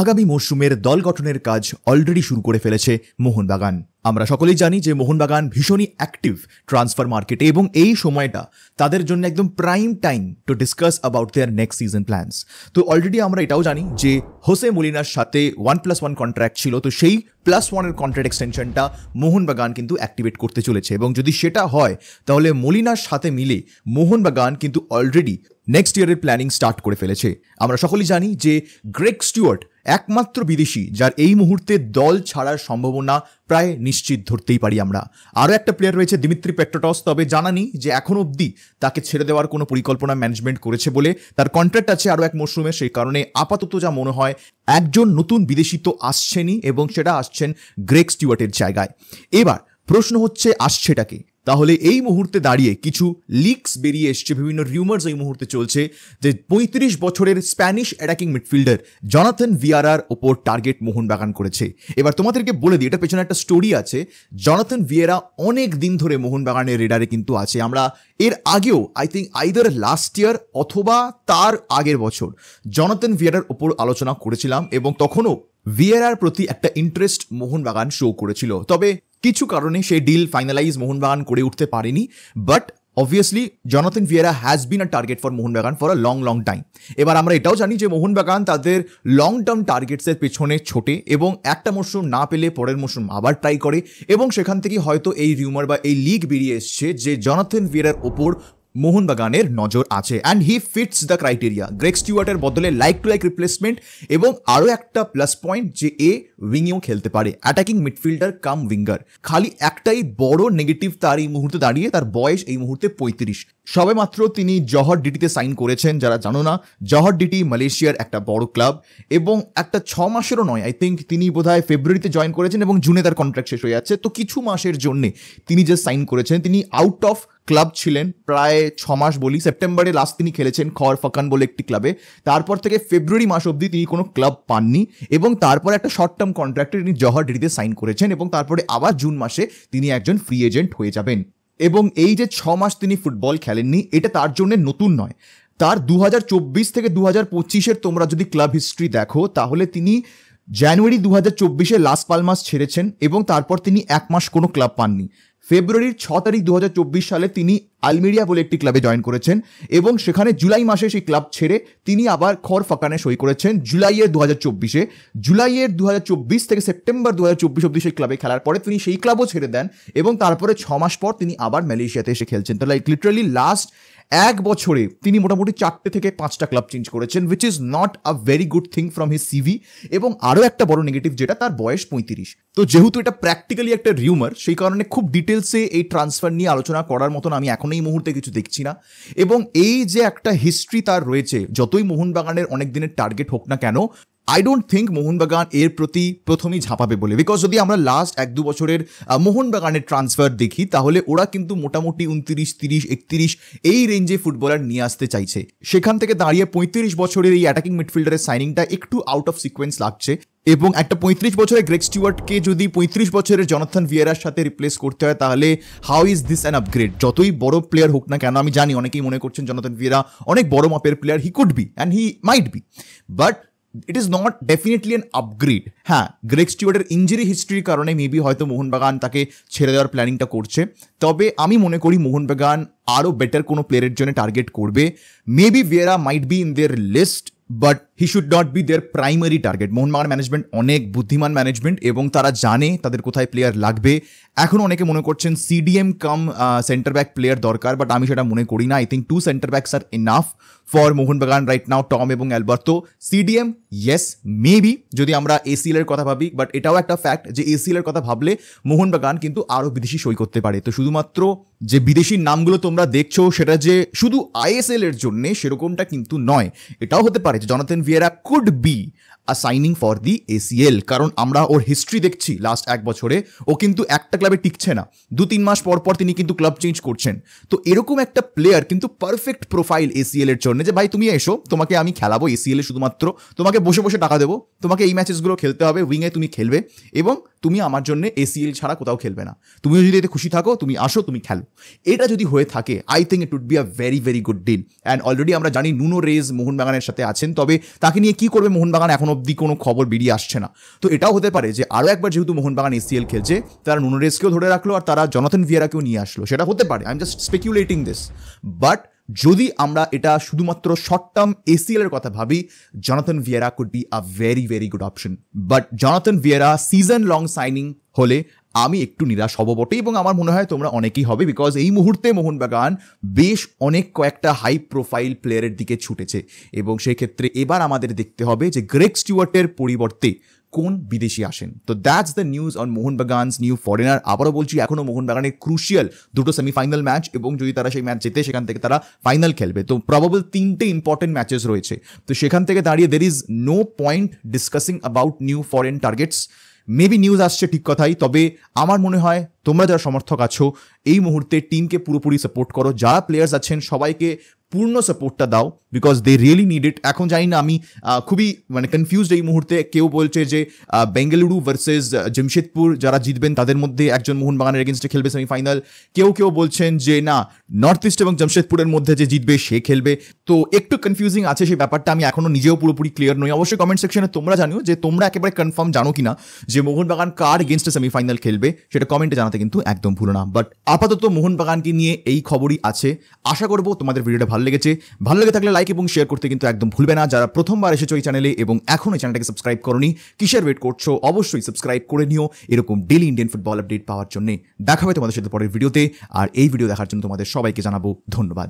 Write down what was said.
আগামী মরশুমের দল গঠনের কাজ অলরেডি শুরু করে ফেলেছে মোহনবাগান। আমরা সকলেই জানি যে মোহনবাগান ভীষণই অ্যাক্টিভ ট্রান্সফার মার্কেটে এবং এই সময়টা তাদের জন্য একদম prime time to discuss about their next season plans. তো অলরেডি আমরা এটাও জানি যে হোসে মলিনার সাথে 1+1 কন্ট্রাক্ট ছিল, তো সেই +1 কন্ট্রাক্ট এক্সটেনশনটা মোহনবাগান কিন্তু অ্যাক্টিভেট করতে চলেছে এবং যদি সেটা হয় তাহলে মলিনার সাথে মিলে মোহনবাগান কিন্তু অলরেডি নেক্সট ইয়ারের প্ল্যানিং স্টার্ট করে ফেলেছে। আমরা সকলেই জানি যে গ্রেগ স্টুয়ার্ট একমাত্র বিদেশি যার এই মুহূর্তে দল ছাড়ার সম্ভাবনা প্রায় নিশ্চিত ধরতেই পারি আমরা। আরও একটা প্লেয়ার রয়েছে দিমিত্রি পেট্রাটস, তবে জানা নেই যে এখন অবধি তাকে ছেড়ে দেওয়ার কোনো পরিকল্পনা ম্যানেজমেন্ট করেছে বলে। তার কন্ট্রাক্ট আছে আরও এক মরশুমে, সেই কারণে আপাতত যা মনে হয় একজন নতুন বিদেশি তো আসছেনই এবং সেটা আসছেন গ্রেগ স্টুয়ার্টের জায়গায়। এবার প্রশ্ন হচ্ছে আসছেটাকে, তাহলে এই মুহূর্তে দাঁড়িয়ে কিছু লিকস বেরিয়ে এসছে, বিভিন্ন রিউমার্স এই মুহূর্তে চলছে যে 35 বছরের স্প্যানিশ অ্যাটাকিং মিডফিল্ডার জনাথন ভিয়েরার ওপর টার্গেট মোহনবাগান করেছে। এবার তোমাদেরকে বলে দিই, এটার পেছনে একটা স্টোরি আছে। জনাথন ভিয়েরা অনেক দিন ধরে মোহনবাগানের রেডারে কিন্তু আছে। আমরা এর আগেও I think either last year অথবা তার আগের বছর জনাথন ভিয়েরার ওপর আলোচনা করেছিলাম এবং তখনও ভিয়েরার প্রতি একটা ইন্টারেস্ট মোহনবাগান শো করেছিল। তবে কিছু কারণে সেই ডিল ফাইনালাইজ মোহনবাগান করে উঠতে পারেনি, but obviously Jonathan Vieira has been a target for Mohun Bagan for a long time. এবার আমরা এটাও জানি যে মোহনবাগান তাদের লং টার্ম টার্গেটসের পেছনে ছোটে এবং একটা মরশুম না পেলে পরের মরশুম আবার ট্রাই করে এবং সেখান থেকে হয়তো এই রিউমার বা এই লিগ বেরিয়ে এসছে যে জনাথন ভিয়েরার ওপর মোহনবাগানের নজর আছে and he fits the criteria. Greg স্টুয়ার্টের বদলে লাইক টু লাইক রিপ্লেসমেন্ট এবং আরও একটা প্লাস পয়েন্ট যে এ উইংয়েও খেলতে পারে, অ্যাটাকিং মিডফিল্ডার কাম উইঙ্গার। খালি একটাই বড় নেগেটিভ তার এই মুহূর্তে দাঁড়িয়ে, তার বয়স এই মুহূর্তে 35। সবে মাত্র তিনি জহর ডিটিতে সাইন করেছেন। যারা জানো না, জহর ডিটি মালয়েশিয়ার একটা বড় ক্লাব এবং একটা 6 মাসেরও নয়, আই থিঙ্ক তিনি বোধহয় ফেব্রুয়ারিতে জয়েন করেছেন এবং জুনে তার কন্ট্রাক্ট শেষ হয়ে যাচ্ছে। তো কিছু মাসের জন্যে তিনি যে সাইন করেছেন, তিনি আউট অফ ক্লাব ছিলেন প্রায় 6 মাস বলি। সেপ্টেম্বরে লাস্ট তিনি খেলেছেন খর ফাকান বলে একটি ক্লাবে, তারপর থেকে ফেব্রুয়ারি মাস অবধি তিনি কোনো ক্লাব পাননি এবং তারপরে একটা শর্ট টার্ম কন্ট্রাক্টে তিনি জহর ডিটিতে সাইন করেছেন এবং তারপরে আবার জুন মাসে তিনি একজন ফ্রি এজেন্ট হয়ে যাবেন। এবং এই যে 6 মাস তিনি ফুটবল খেলেননি, এটা তার জন্য নতুন নয়। তার 2024 থেকে 2025-এর তোমরা যদি ক্লাব হিস্ট্রি দেখো তাহলে তিনি জানুয়ারি 2024-এ লাস পালমাস ছেড়েছেন এবং তারপর তিনি 1 মাস কোনো ক্লাব পাননি। ফেব্রুয়ারির 6 তারিখ 2024 সালে তিনি আলমেরিয়া বলে একটি ক্লাবে জয়েন করেছেন এবং সেখানে জুলাই মাসে সেই ক্লাব ছেড়ে তিনি আবার খর ফাকানে সই করেছেন জুলাইয়ের 2024-এ। জুলাইয়ের 2024 থেকে সেপ্টেম্বর 2024 অবধি সেই ক্লাবে খেলার পরে তিনি সেই ক্লাবও ছেড়ে দেন এবং তারপরে 6 মাস পর তিনি আবার মালয়েশিয়াতে এসে খেলছেন। তাহলে লিটারালি লাস্ট 1 বছরে তিনি মোটামুটি 4টে থেকে 5টা ক্লাব চেঞ্জ করেছেন, which is not a very good thing from his CV. এবং আরও একটা বড় নেগেটিভ যেটা, তার বয়স 35। তো যেহেতু এটা প্র্যাকটিক্যালি একটা রিউমার, সেই কারণে খুব ডিটেলসে এই ট্রান্সফার নিয়ে আলোচনা করার মতন আমি এখন এই মুহূর্তে কিছু দেখছি না। এবং এই যে একটা হিস্ট্রি তার রয়েছে, যতই মোহনবাগানের অনেক দিনের টার্গেট হোক না কেন, আই ডোন্ট থিঙ্ক মোহনবাগান এর প্রতি প্রথমেই ঝাঁপাবে বলে। বিকজ যদি আমরা লাস্ট 1-2 বছরের মোহনবাগানের ট্রান্সফার দেখি তাহলে ওরা কিন্তু মোটামুটি 29, 30, 31 এই রেঞ্জে ফুটবলার নিয়ে আসতে চাইছে। সেখান থেকে দাঁড়িয়ে 35 বছরের এই অ্যাটাকিং মিডফিল্ডারের সাইনিংটা একটু আউট অফ সিকোয়েন্স লাগছে। এবং একটা 35 বছরের গ্রেগ স্টুয়ার্টকে যদি 35 বছরের জনাথন ভিয়েরার সাথে রিপ্লেস করতে হয় তাহলে how is this an upgrade? যতই বড় প্লেয়ার হোক না কেন, আমি জানি অনেকেই মনে করছেন জনাথন ভিয়েরা অনেক বড় মাপের player, he could be and he might be, but it is not definitely an upgrade. হ্যাঁ, গ্রেগ স্টুয়ার্টের ইঞ্জুরি হিস্ট্রির কারণে মেবি হয়তো মোহনবাগান তাকে ছেড়ে দেওয়ার প্ল্যানিংটা করছে। তবে আমি মনে করি মোহনবাগান আরও বেটার কোনো প্লেয়ারের জন্য টার্গেট করবে। Maybe Vieira might be in their list, but he should not be their primary target. Mohun Bagan management অনেক বুদ্ধিমান ম্যানেজমেন্ট এবং তারা জানে তাদের কোথায় প্লেয়ার লাগবে। এখন অনেকে মনে করছেন সিডিএম কাম সেন্টার ব্যাক প্লেয়ার দরকার, বাট আমি সেটা মনে করি না। I think 2 centre backs R enough for Mohun Bagan right now, Tom এবং অ্যালবার্তো। সিডিএম ইয়েস মেবি যদি আমরা এসিএল এর কথা ভাবি, বাট এটাও একটা ফ্যাক্ট যে এসিএল এর কথা ভাবলে মোহনবাগান কিন্তু আরও বিদেশি সই করতে পারে। তো শুধুমাত্র যে বিদেশি নামগুলো তোমরা দেখছো সেটা যে শুধু আইএসএল এর জন্যে সেরকমটা কিন্তু নয়। এটাও হতে পারে যে Jonathan Vieira could be a signing for the ACL, কারণ আমরা ওর হিস্ট্রি দেখছি লাস্ট 1 বছরে ও কিন্তু একটা ক্লাবে টিকছে না, 2-3 মাস পর পর তিনি কিন্তু ক্লাব চেঞ্জ করছেন। তো এরকম একটা প্লেয়ার কিন্তু পারফেক্ট প্রোফাইল এসিএল এর জন্য। জন্য যে ভাই তুমি এসো, তোমাকে আমি খেলাবো এসিএল এ, শুধুমাত্র তোমাকে বসে বসে টাকা দেবো, তোমাকে এই ম্যাচেসগুলো খেলতে হবে, উইংয়ে তুমি খেলবে এবং তুমি আমার জন্য এসিএল ছাড়া কোথাও খেলবে না, তুমিও যদি এতে খুশি থাকো তুমি আসো, তুমি খেলো। এটা যদি হয়ে থাকে I think it would be a very very good deal. And already আমরা জানি নুনো রেজ মোহনবাগানের সাথে আছেন, তবে তাকে নিয়ে কি করবে মোহনবাগান এখন অব্দি কোনো খবর বেরিয়ে আসছে না। তো এটাও হতে পারে যে আরও একবার যেহেতু মোহনবাগান এসিএল খেলছে, তারা নুনো রেজকেও ধরে রাখলো আর তারা জনাথন ভিয়েরাকেও নিয়ে আসলো, সেটা হতে পারে। I am just speculating this. But যদি আমরা এটা শুধুমাত্র শর্ট টার্ম এসিএল এর কথা ভাবি, Jonathan Vieira could be a very very good option. But Jonathan Vieira season long signing হলে আমি একটু নিরাশ হব বটে, এবং আমার মনে হয় তোমরা অনেকেই হবে, বিকজ এই মুহূর্তে মোহনবাগান বেশ অনেক কয়েকটা হাই প্রোফাইল প্লেয়ারের দিকে ছুটেছে, এবং সেই ক্ষেত্রে এবার আমাদের দেখতে হবে যে গ্রেগ স্টুয়ার্টের পরিবর্তে কোন বিদেশি আসেন। তো that's the news on Mohun Bagan's new foreigner. আবারও বলছি, এখনও মোহনবাগানের ক্রুশিয়াল দুটো সেমিফাইনাল ম্যাচ, এবং যদি তারা সেই ম্যাচ জেতে সেখান থেকে তারা ফাইনাল খেলবে। তো প্রবাবল 3টে ইম্পর্টেন্ট ম্যাচেস রয়েছে। তো সেখান থেকে দাঁড়িয়ে there is no point discussing about new foreign targets. Maybe news আসছে ঠিক কথাই, তবে আমার মনে হয় তোমরা যারা সমর্থক আছো এই মুহূর্তে টিমকে পুরোপুরি সাপোর্ট করো, যারা প্লেয়ার্স আছেন সবাইকে পূর্ণ সাপোর্টটা দাও, because they really need it. এখন জানি না, আমি খুবই কনফিউজড এই মুহূর্তে। কেউ বলছে যে বেঙ্গালুরু ভার্সেস জামশেদপুর যারা জিতবেন তাদের মধ্যে একজন মোহনবাগানের এগেনস্টে খেলবে সেমিফাইনাল। কেউ বলছেন যে না, নর্থ ইস্ট এবং জামশেদপুরের মধ্যে যে জিতবে সে খেলবে। তো একটু কনফিউজিং আছে সেই ব্যাপারটা, আমি এখনো নিজেও পুরোপুরি ক্লিয়ার নই। অবশ্যই কমেন্ট সেকশনে তোমরা জানিও যে তোমরা একেবারে কনফার্ম জানো কিনা যে মোহনবাগান কার এগেনস্টে সেমিফাইনাল খেলবে, সেটা কমেন্টে জানাতে কিন্তু একদম ভুলো না। বাট আপাতত মোহনবাগানকে নিয়ে এই খবরই আছে। আশা করবো তোমাদের ভিডিওটা ভালো লেগেছে। ভালো লেগে থাকলে লাইক এবং শেয়ার করতে কিন্তু একদম ভুলবে না। যারা প্রথমবার এসেছো এই চ্যানেলে এবং এখন এই চ্যানেলটাকে সাবস্ক্রাইব করোনি, কিসের ওয়েট করছো? অবশ্যই সাবস্ক্রাইব করে নিও এরকম ডেইলি ইন্ডিয়ান ফুটবল আপডেট পাওয়ার জন্য। দেখা হবে তোমাদের সাথে পরের ভিডিওতে, আর এই ভিডিও দেখার জন্য তোমাদের সবাইকে জানাবো ধন্যবাদ।